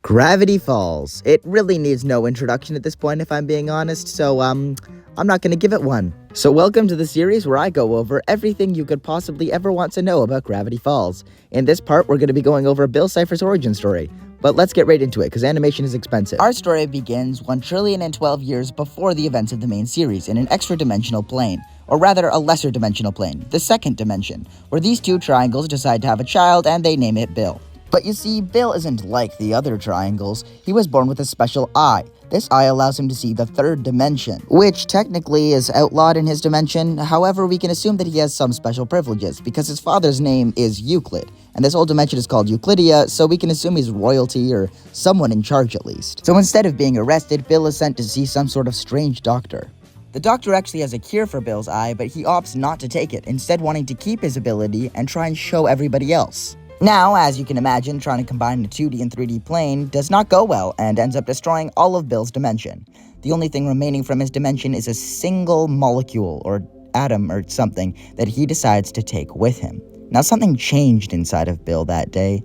Gravity Falls. It really needs no introduction at this point, if I'm being honest, so, I'm not gonna give it one. So welcome to the series where I go over everything you could possibly ever want to know about Gravity Falls. In this part, we're gonna be going over Bill Cipher's origin story. But let's get right into it, because animation is expensive. Our story begins 1,012,000,000,000 years before the events of the main series in an extra-dimensional plane, or rather a lesser-dimensional plane, the second dimension, where these two triangles decide to have a child and they name it Bill. But you see, Bill isn't like the other triangles. He was born with a special eye. This eye allows him to see the third dimension, which technically is outlawed in his dimension. However, we can assume that he has some special privileges, because his father's name is Euclid, and this whole dimension is called Euclidia, so we can assume he's royalty or someone in charge at least. So instead of being arrested, Bill is sent to see some sort of strange doctor. The doctor actually has a cure for Bill's eye, but he opts not to take it, instead wanting to keep his ability and try and show everybody else. Now, as you can imagine, trying to combine a 2D and 3D plane does not go well and ends up destroying all of Bill's dimension. The only thing remaining from his dimension is a single molecule or atom or something that he decides to take with him. Now, something changed inside of Bill that day.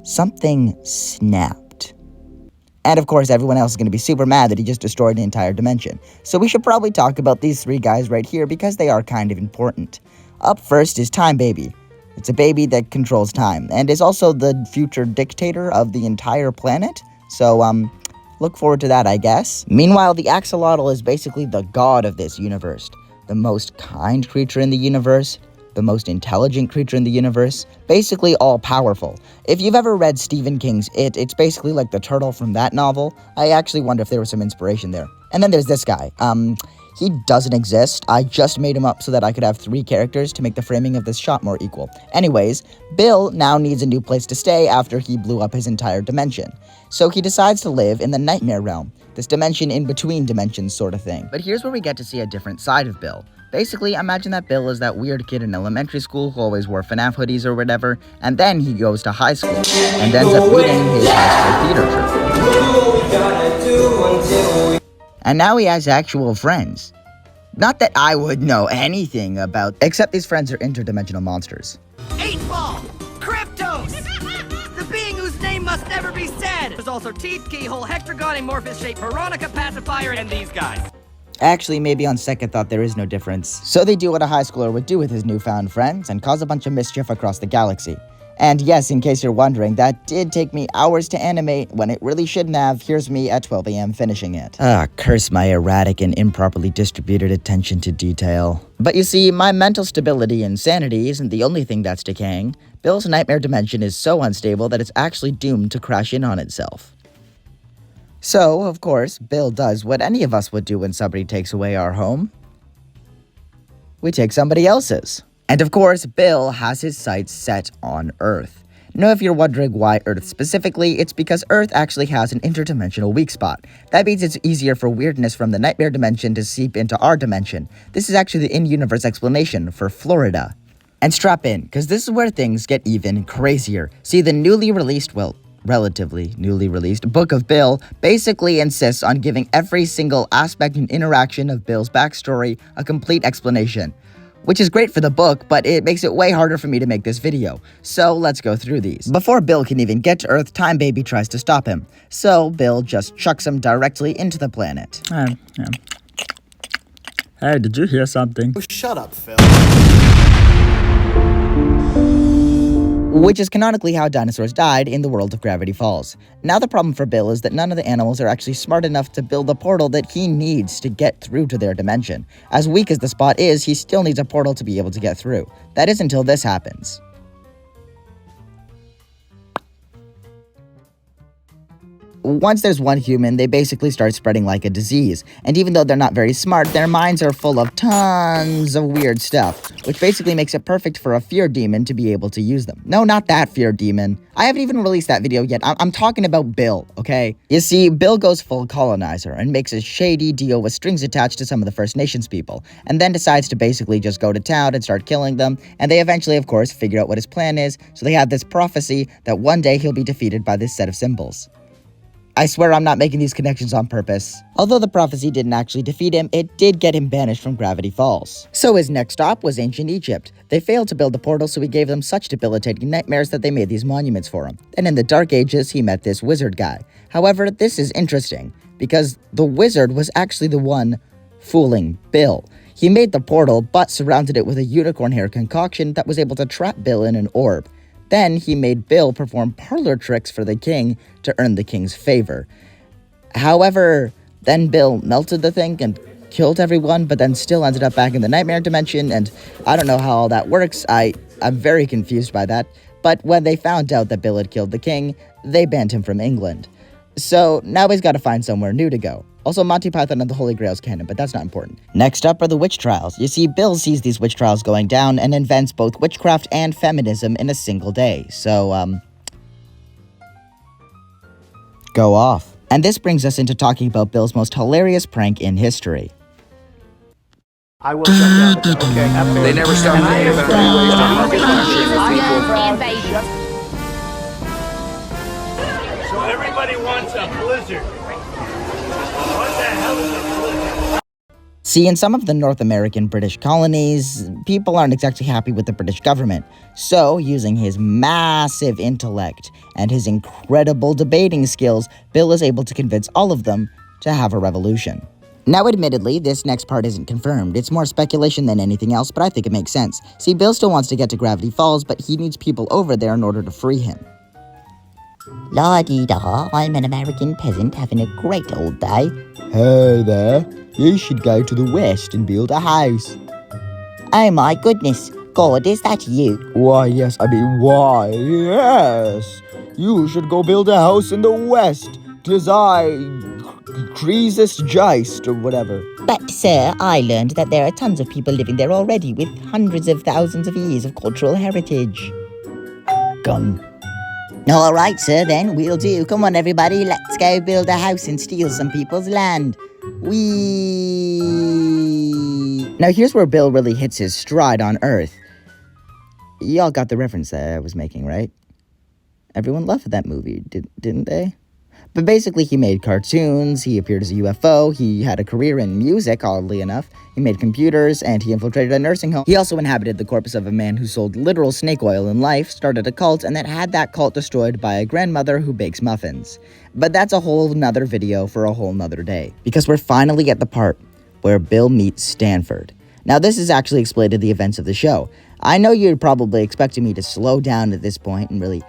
Something snapped. And of course, everyone else is going to be super mad that he just destroyed an entire dimension. So we should probably talk about these three guys right here because they are kind of important. Up first is Time Baby. It's a baby that controls time, and is also the future dictator of the entire planet, so, look forward to that, I guess. Meanwhile, the axolotl is basically the god of this universe, the most kind creature in the universe, the most intelligent creature in the universe, basically all-powerful. If you've ever read Stephen King's it's basically like the turtle from that novel. I actually wonder if there was some inspiration there. And then there's this guy, he doesn't exist. I just made him up so that I could have 3 characters to make the framing of this shot more equal. Anyways, Bill now needs a new place to stay after he blew up his entire dimension. So he decides to live in the Nightmare Realm, this dimension in between dimensions sort of thing. But here's where we get to see a different side of Bill. Basically, imagine that Bill is that weird kid in elementary school who always wore FNAF hoodies or whatever, and then he goes to high school and ends up leading his high school theater troupe. And now he has actual friends. Not that I would know anything about, except these friends are interdimensional monsters. 8-Ball! Cryptos! The being whose name must never be said! There's also Teeth, Keyhole, Hectagon, Amorphous Shape, Veronica, Pacifier, and these guys. Actually, maybe on second thought there is no difference. So they do what a high schooler would do with his newfound friends and cause a bunch of mischief across the galaxy. And yes, in case you're wondering, that did take me hours to animate when it really shouldn't have. Here's me at 12 a.m. finishing it. Curse my erratic and improperly distributed attention to detail. But you see, my mental stability and sanity isn't the only thing that's decaying. Bill's nightmare dimension is so unstable that it's actually doomed to crash in on itself. So, of course, Bill does what any of us would do when somebody takes away our home. We take somebody else's. And of course, Bill has his sights set on Earth. Now, if you're wondering why Earth specifically, it's because Earth actually has an interdimensional weak spot. That means it's easier for weirdness from the nightmare dimension to seep into our dimension. This is actually the in-universe explanation for Florida. And strap in, because this is where things get even crazier. See, the relatively newly released Book of Bill basically insists on giving every single aspect and interaction of Bill's backstory a complete explanation. Which is great for the book, but it makes it way harder for me to make this video. So let's go through these. Before Bill can even get to Earth, Time Baby tries to stop him. So Bill just chucks him directly into the planet. Hey, did you hear something? Oh, shut up, Phil. Which is canonically how dinosaurs died in the world of Gravity Falls. Now the problem for Bill is that none of the animals are actually smart enough to build the portal that he needs to get through to their dimension. As weak as the spot is, he still needs a portal to be able to get through. That is until this happens. Once there's one human, they basically start spreading like a disease. And even though they're not very smart, their minds are full of tons of weird stuff, which basically makes it perfect for a fear demon to be able to use them. No, not that fear demon. I haven't even released that video yet. I'm talking about Bill, okay? You see, Bill goes full colonizer and makes a shady deal with strings attached to some of the First Nations people, and then decides to basically just go to town and start killing them, and they eventually, of course, figure out what his plan is, so they have this prophecy that one day he'll be defeated by this set of symbols. I swear I'm not making these connections on purpose. Although the prophecy didn't actually defeat him, it did get him banished from Gravity Falls. So his next stop was ancient Egypt. They failed to build the portal, so he gave them such debilitating nightmares that they made these monuments for him. And in the Dark Ages, he met this wizard guy. However, this is interesting, because the wizard was actually the one fooling Bill. He made the portal, but surrounded it with a unicorn hair concoction that was able to trap Bill in an orb. Then he made Bill perform parlor tricks for the king to earn the king's favor. However, then Bill melted the thing and killed everyone, but then still ended up back in the nightmare dimension, and I don't know how all that works. I'm very confused by that. But when they found out that Bill had killed the king, they banned him from England. So now he's got to find somewhere new to go. Also, Monty Python and the Holy Grail's canon, but that's not important. Next up are the witch trials. You see, Bill sees these witch trials going down and invents both witchcraft and feminism in a single day. So, go off. And this brings us into talking about Bill's most hilarious prank in history. I will shut down the okay. They never stopped thinking about new ways to people. So everybody wants a blizzard. What the hell is a blizzard? See, in some of the North American British colonies, people aren't exactly happy with the British government. So, using his massive intellect and his incredible debating skills, Bill is able to convince all of them to have a revolution. Now, admittedly, this next part isn't confirmed. It's more speculation than anything else, but I think it makes sense. See, Bill still wants to get to Gravity Falls, but he needs people over there in order to free him. La-dee-da, I'm an American peasant having a great old day. Hey there, you should go to the west and build a house. Oh my goodness, God, is that you? Why, yes, why, yes. You should go build a house in the west. 'Tis I, Croesus Geist, or whatever. But, sir, I learned that there are tons of people living there already with hundreds of thousands of years of cultural heritage. Gun. All right, sir, then, we'll do. Come on, everybody, let's go build a house and steal some people's land. Now, here's where Bill really hits his stride on Earth. Y'all got the reference that I was making, right? Everyone loved that movie, didn't they? But basically, he made cartoons, he appeared as a UFO, he had a career in music, oddly enough, he made computers, and he infiltrated a nursing home. He also inhabited the corpus of a man who sold literal snake oil in life, started a cult, and then had that cult destroyed by a grandmother who bakes muffins. But that's a whole nother video for a whole nother day. Because we're finally at the part where Bill meets Stanford. Now, this is actually explained in the events of the show. I know you're probably expecting me to slow down at this point and really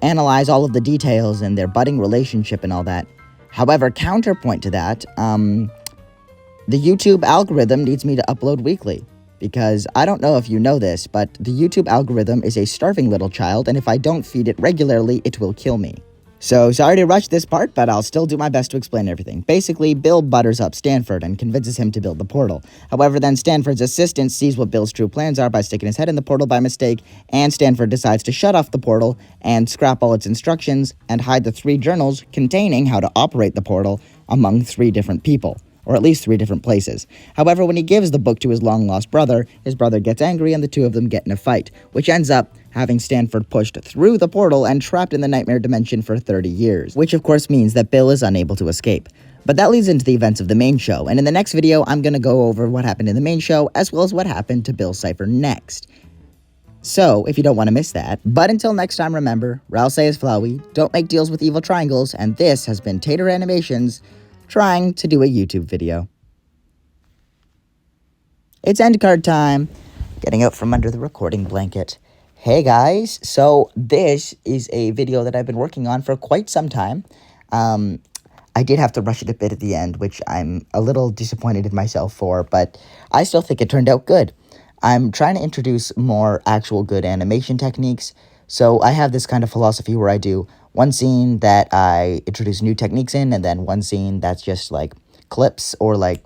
analyze all of the details and their budding relationship and all that. However, counterpoint to that, the YouTube algorithm needs me to upload weekly. Because I don't know if you know this, but the YouTube algorithm is a starving little child, and if I don't feed it regularly, it will kill me. So, sorry to rush this part, but I'll still do my best to explain everything. Basically, Bill butters up Stanford and convinces him to build the portal. However, then Stanford's assistant sees what Bill's true plans are by sticking his head in the portal by mistake, and Stanford decides to shut off the portal and scrap all its instructions and hide the 3 journals containing how to operate the portal among 3 different people. Or at least 3 different places. However, when he gives the book to his long-lost brother, his brother gets angry and the 2 of them get in a fight, which ends up having Stanford pushed through the portal and trapped in the nightmare dimension for 30 years, which of course means that Bill is unable to escape. But that leads into the events of the main show, and in the next video, I'm going to go over what happened in the main show, as well as what happened to Bill Cipher next. So, if you don't want to miss that, but until next time, remember, Ralph says Flowey, don't make deals with evil triangles, and this has been Tater Animations, trying to do a YouTube video. It's end card time. Getting out from under the recording blanket. Hey guys, so this is a video that I've been working on for quite some time. I did have to rush it a bit at the end, which I'm a little disappointed in myself for, but I still think it turned out good. I'm trying to introduce more actual good animation techniques, so I have this kind of philosophy where I do one scene that I introduce new techniques in, and then one scene that's just like clips or like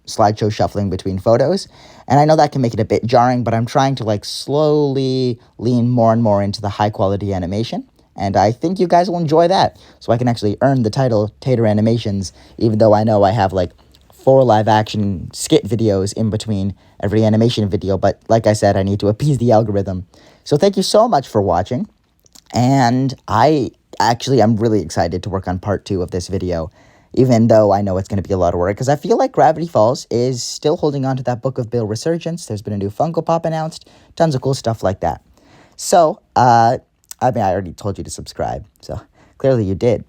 slideshow shuffling between photos. And I know that can make it a bit jarring, but I'm trying to like slowly lean more and more into the high quality animation. And I think you guys will enjoy that. So I can actually earn the title Tater Animations, even though I know I have like 4 live action skit videos in between every animation video. But like I said, I need to appease the algorithm. So thank you so much for watching. And I Actually, I'm really excited to work on part 2 of this video, even though I know it's going to be a lot of work, because I feel like Gravity Falls is still holding on to that Book of Bill resurgence. There's been a new Funko Pop announced, tons of cool stuff like that. So, I already told you to subscribe, so clearly you did.